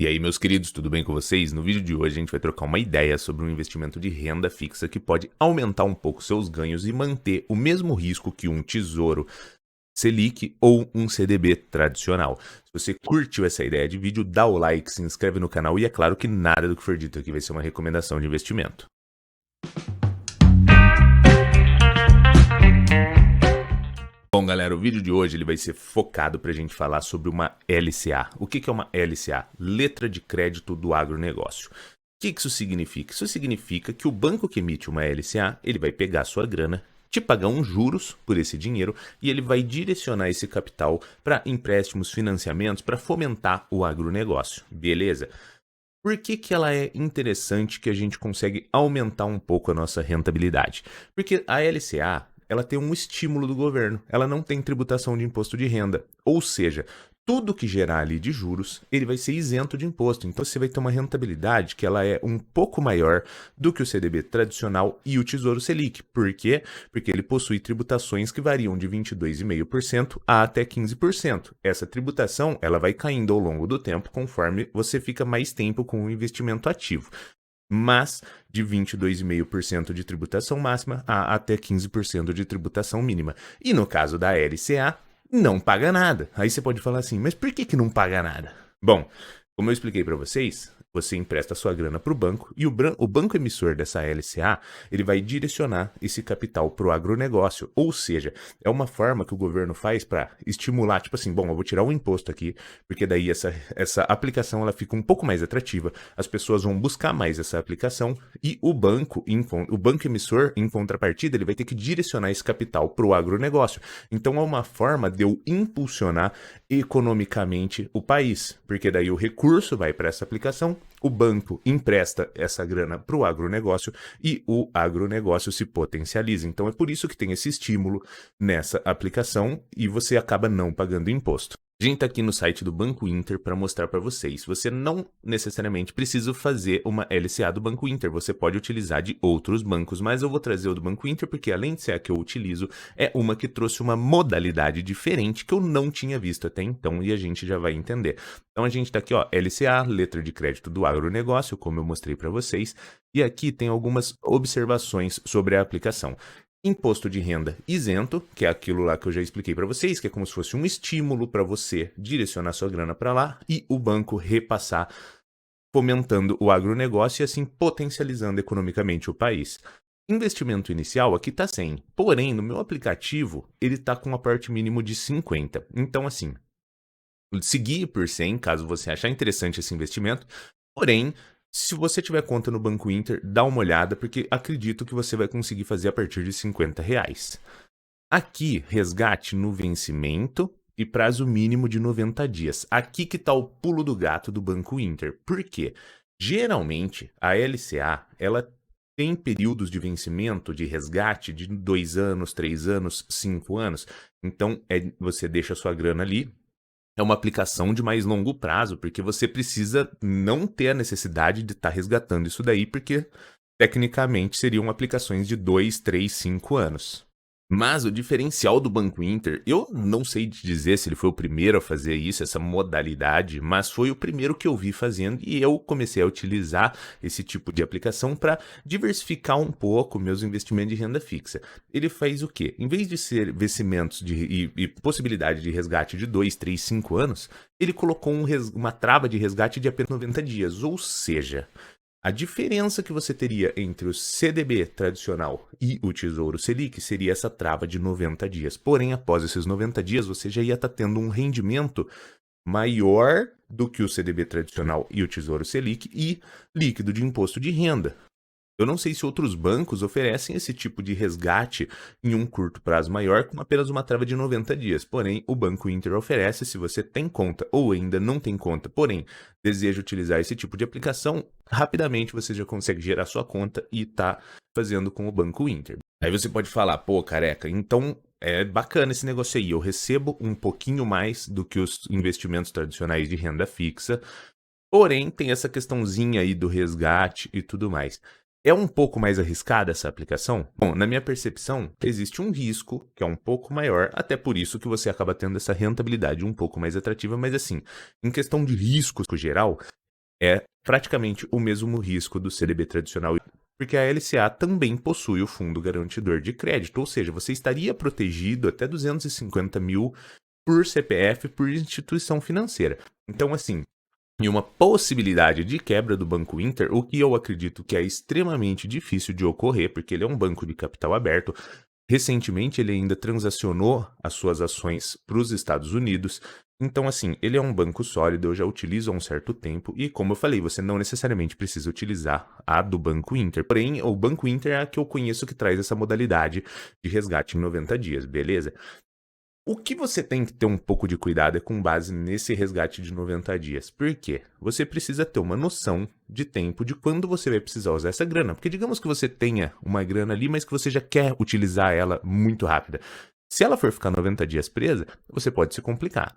E aí, meus queridos, tudo bem com vocês? No vídeo de hoje a gente vai trocar uma ideia sobre um investimento de renda fixa que pode aumentar um pouco seus ganhos e manter o mesmo risco que um tesouro Selic ou um CDB tradicional. Se você curtiu essa ideia de vídeo, dá o like, se inscreve no canal e é claro que nada do que for dito aqui vai ser uma recomendação de investimento. Bom, galera, o vídeo de hoje ele vai ser focado para a gente falar sobre uma LCA. O que é uma LCA? Letra de Crédito do Agronegócio. O que isso significa? Isso significa que o banco que emite uma LCA, ele vai pegar a sua grana, te pagar uns juros por esse dinheiro e ele vai direcionar esse capital para empréstimos, financiamentos, para fomentar o agronegócio. Beleza? Por que ela é interessante que a gente consegue aumentar um pouco a nossa rentabilidade? Porque a LCA, ela tem um estímulo do governo, ela não tem tributação de imposto de renda, ou seja, tudo que gerar ali de juros, ele vai ser isento de imposto, então você vai ter uma rentabilidade que ela é um pouco maior do que o CDB tradicional e o Tesouro Selic. Por quê? Porque ele possui tributações que variam de 22,5% a até 15%. Essa tributação, ela vai caindo ao longo do tempo conforme você fica mais tempo com o investimento ativo, mas de 22,5% de tributação máxima a até 15% de tributação mínima. E no caso da LCA, não paga nada. Aí você pode falar assim, mas por que não paga nada? Bom, como eu expliquei para vocês, você empresta sua grana para o banco e o banco emissor dessa LCA, ele vai direcionar esse capital para o agronegócio. Ou seja, é uma forma que o governo faz para estimular, tipo assim, bom, eu vou tirar o imposto aqui, porque daí essa aplicação ela fica um pouco mais atrativa, as pessoas vão buscar mais essa aplicação e o banco emissor, em contrapartida, ele vai ter que direcionar esse capital para o agronegócio. Então é uma forma de eu impulsionar economicamente o país, porque daí o recurso vai para essa aplicação, o banco empresta essa grana para o agronegócio e o agronegócio se potencializa. Então é por isso que tem esse estímulo nessa aplicação e você acaba não pagando imposto. A gente está aqui no site do Banco Inter para mostrar para vocês. Você não necessariamente precisa fazer uma LCA do Banco Inter, você pode utilizar de outros bancos, mas eu vou trazer o do Banco Inter porque além de ser a que eu utilizo, é uma que trouxe uma modalidade diferente que eu não tinha visto até então e a gente já vai entender. Então a gente está aqui, ó, LCA, letra de crédito do agronegócio, como eu mostrei para vocês, e aqui tem algumas observações sobre a aplicação. Imposto de renda isento, que é aquilo lá que eu já expliquei para vocês, que é como se fosse um estímulo para você direcionar sua grana para lá e o banco repassar, fomentando o agronegócio e assim potencializando economicamente o país. Investimento inicial aqui está 100, porém no meu aplicativo ele está com um aporte mínimo de 50. Então assim, seguir por 100 caso você achar interessante esse investimento, porém se você tiver conta no Banco Inter, dá uma olhada, porque acredito que você vai conseguir fazer a partir de R$50. Aqui, resgate no vencimento e prazo mínimo de 90 dias. Aqui que está o pulo do gato do Banco Inter. Por quê? Geralmente, a LCA, ela tem períodos de vencimento, de resgate de 2 anos, 3 anos, 5 anos. Então, você deixa a sua grana ali. É uma aplicação de mais longo prazo, porque você precisa não ter a necessidade de estar resgatando isso daí, porque tecnicamente seriam aplicações de 2, 3, 5 anos. Mas o diferencial do Banco Inter, eu não sei te dizer se ele foi o primeiro a fazer isso, essa modalidade, mas foi o primeiro que eu vi fazendo e eu comecei a utilizar esse tipo de aplicação para diversificar um pouco meus investimentos de renda fixa. Ele faz o quê? Em vez de ser vencimentos e possibilidade de resgate de 2, 3, 5 anos, ele colocou uma trava de resgate de apenas 90 dias, ou seja, a diferença que você teria entre o CDB tradicional e o Tesouro Selic seria essa trava de 90 dias. Porém, após esses 90 dias, você já ia estar tendo um rendimento maior do que o CDB tradicional e o Tesouro Selic e líquido de imposto de renda. Eu não sei se outros bancos oferecem esse tipo de resgate em um curto prazo maior com apenas uma trava de 90 dias. Porém, o Banco Inter oferece se você tem conta ou ainda não tem conta, porém deseja utilizar esse tipo de aplicação, rapidamente você já consegue gerar sua conta e tá fazendo com o Banco Inter. Aí você pode falar, pô, careca, então é bacana esse negócio aí, eu recebo um pouquinho mais do que os investimentos tradicionais de renda fixa, porém tem essa questãozinha aí do resgate e tudo mais. É um pouco mais arriscada essa aplicação? Bom, na minha percepção, existe um risco que é um pouco maior, até por isso que você acaba tendo essa rentabilidade um pouco mais atrativa, mas assim, em questão de risco geral, é praticamente o mesmo risco do CDB tradicional, porque a LCA também possui o fundo garantidor de crédito, ou seja, você estaria protegido até 250 mil por CPF por instituição financeira. Então, assim, em uma possibilidade de quebra do Banco Inter, o que eu acredito que é extremamente difícil de ocorrer, porque ele é um banco de capital aberto. Recentemente, ele ainda transacionou as suas ações para os Estados Unidos. Então, assim, ele é um banco sólido, eu já utilizo há um certo tempo. E, como eu falei, você não necessariamente precisa utilizar a do Banco Inter. Porém, o Banco Inter é a que eu conheço que traz essa modalidade de resgate em 90 dias, beleza? O que você tem que ter um pouco de cuidado é com base nesse resgate de 90 dias. Por quê? Você precisa ter uma noção de tempo de quando você vai precisar usar essa grana. Porque digamos que você tenha uma grana ali, mas que você já quer utilizar ela muito rápida. Se ela for ficar 90 dias presa, você pode se complicar.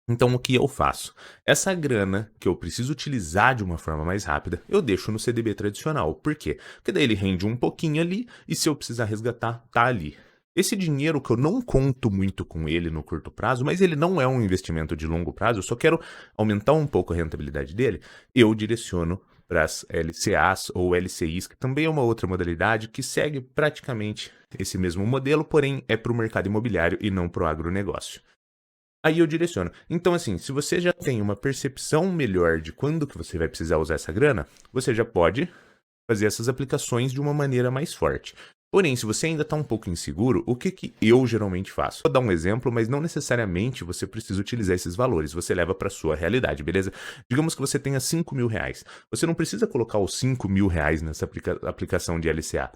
Então, o que eu faço? Essa grana que eu preciso utilizar de uma forma mais rápida, eu deixo no CDB tradicional. Por quê? Porque daí ele rende um pouquinho ali e se eu precisar resgatar, tá ali. Esse dinheiro que eu não conto muito com ele no curto prazo, mas ele não é um investimento de longo prazo, eu só quero aumentar um pouco a rentabilidade dele, eu direciono para as LCAs ou LCIs, que também é uma outra modalidade que segue praticamente esse mesmo modelo, porém é para o mercado imobiliário e não para o agronegócio. Aí eu direciono. Então, assim, se você já tem uma percepção melhor de quando que você vai precisar usar essa grana, você já pode fazer essas aplicações de uma maneira mais forte. Porém, se você ainda está um pouco inseguro, o que, que eu geralmente faço? Vou dar um exemplo, mas não necessariamente você precisa utilizar esses valores. Você leva para sua realidade, beleza? Digamos que você tenha 5 mil reais. Você não precisa colocar os 5 mil reais nessa aplicação de LCA.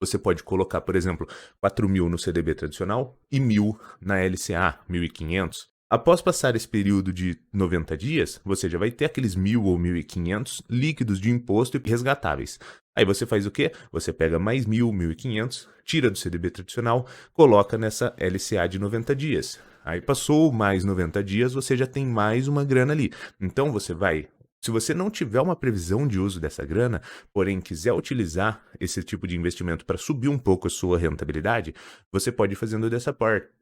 Você pode colocar, por exemplo, 4 mil no CDB tradicional e 1.000 na LCA, 1.500. Após passar esse período de 90 dias, você já vai ter aqueles 1.000 ou 1.500 líquidos de imposto e resgatáveis. Aí você faz o quê? Você pega mais 1.000, 1.500, tira do CDB tradicional, coloca nessa LCA de 90 dias. Aí passou mais 90 dias, você já tem mais uma grana ali. Então você vai. Se você não tiver uma previsão de uso dessa grana, porém quiser utilizar esse tipo de investimento para subir um pouco a sua rentabilidade, você pode ir fazendo dessa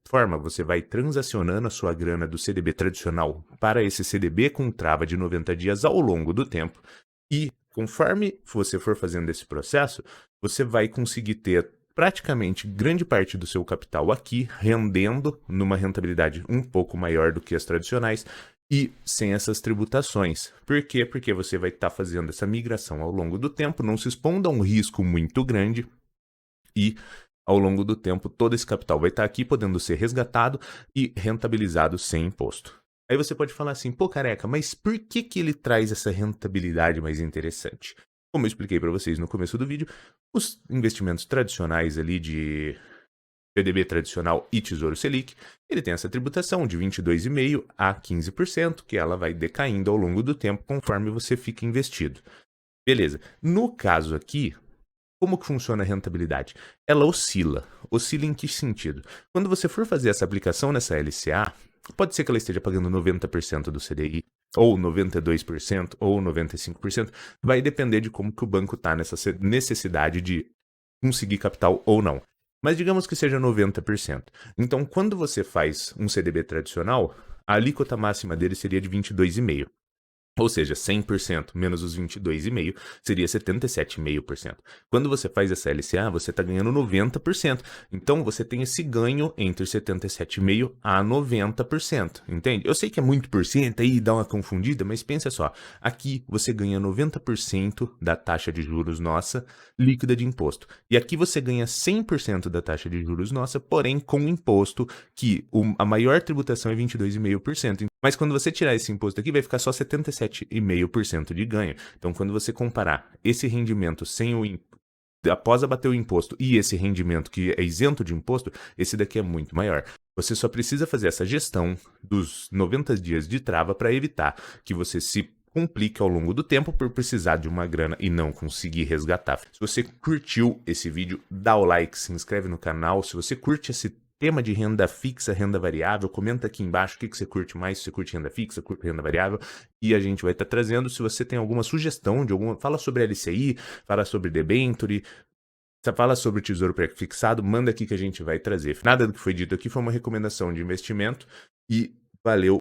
forma. Você vai transacionando a sua grana do CDB tradicional para esse CDB com trava de 90 dias ao longo do tempo. E conforme você for fazendo esse processo, você vai conseguir ter praticamente grande parte do seu capital aqui rendendo numa rentabilidade um pouco maior do que as tradicionais e sem essas tributações. Por quê? Porque você vai estar fazendo essa migração ao longo do tempo, não se expondo a um risco muito grande e ao longo do tempo todo esse capital vai estar aqui podendo ser resgatado e rentabilizado sem imposto. Aí você pode falar assim, pô, careca, mas por que que ele traz essa rentabilidade mais interessante? Como eu expliquei para vocês no começo do vídeo, os investimentos tradicionais ali de CDB tradicional e Tesouro Selic, ele tem essa tributação de 22,5% a 15%, que ela vai decaindo ao longo do tempo conforme você fica investido. Beleza. No caso aqui, como que funciona a rentabilidade? Ela oscila. Oscila em que sentido? Quando você for fazer essa aplicação nessa LCA, pode ser que ela esteja pagando 90% do CDI, ou 92%, ou 95%. Vai depender de como que o banco está nessa necessidade de conseguir capital ou não. Mas digamos que seja 90%. Então, quando você faz um CDB tradicional, a alíquota máxima dele seria de 22,5%. Ou seja, 100% menos os 22,5% seria 77,5%. Quando você faz essa LCA, você está ganhando 90%. Então, você tem esse ganho entre 77,5% a 90%, entende? Eu sei que é muito por cento aí, dá uma confundida, mas pensa só. Aqui, você ganha 90% da taxa de juros nossa líquida de imposto. E aqui você ganha 100% da taxa de juros nossa, porém com imposto, que a maior tributação é 22,5%. Mas quando você tirar esse imposto aqui, vai ficar só 77,5% de ganho. Então, quando você comparar esse rendimento sem após abater o imposto e esse rendimento que é isento de imposto, esse daqui é muito maior. Você só precisa fazer essa gestão dos 90 dias de trava para evitar que você se complique ao longo do tempo por precisar de uma grana e não conseguir resgatar. Se você curtiu esse vídeo, dá o like, se inscreve no canal. Se você curte esse tema de renda fixa, renda variável, comenta aqui embaixo o que você curte mais, se você curte renda fixa, curte renda variável, e a gente vai estar trazendo. Se você tem alguma sugestão de alguma, fala sobre LCI, fala sobre debenture, fala sobre o tesouro pré-fixado, manda aqui que a gente vai trazer. Nada do que foi dito aqui foi uma recomendação de investimento e valeu.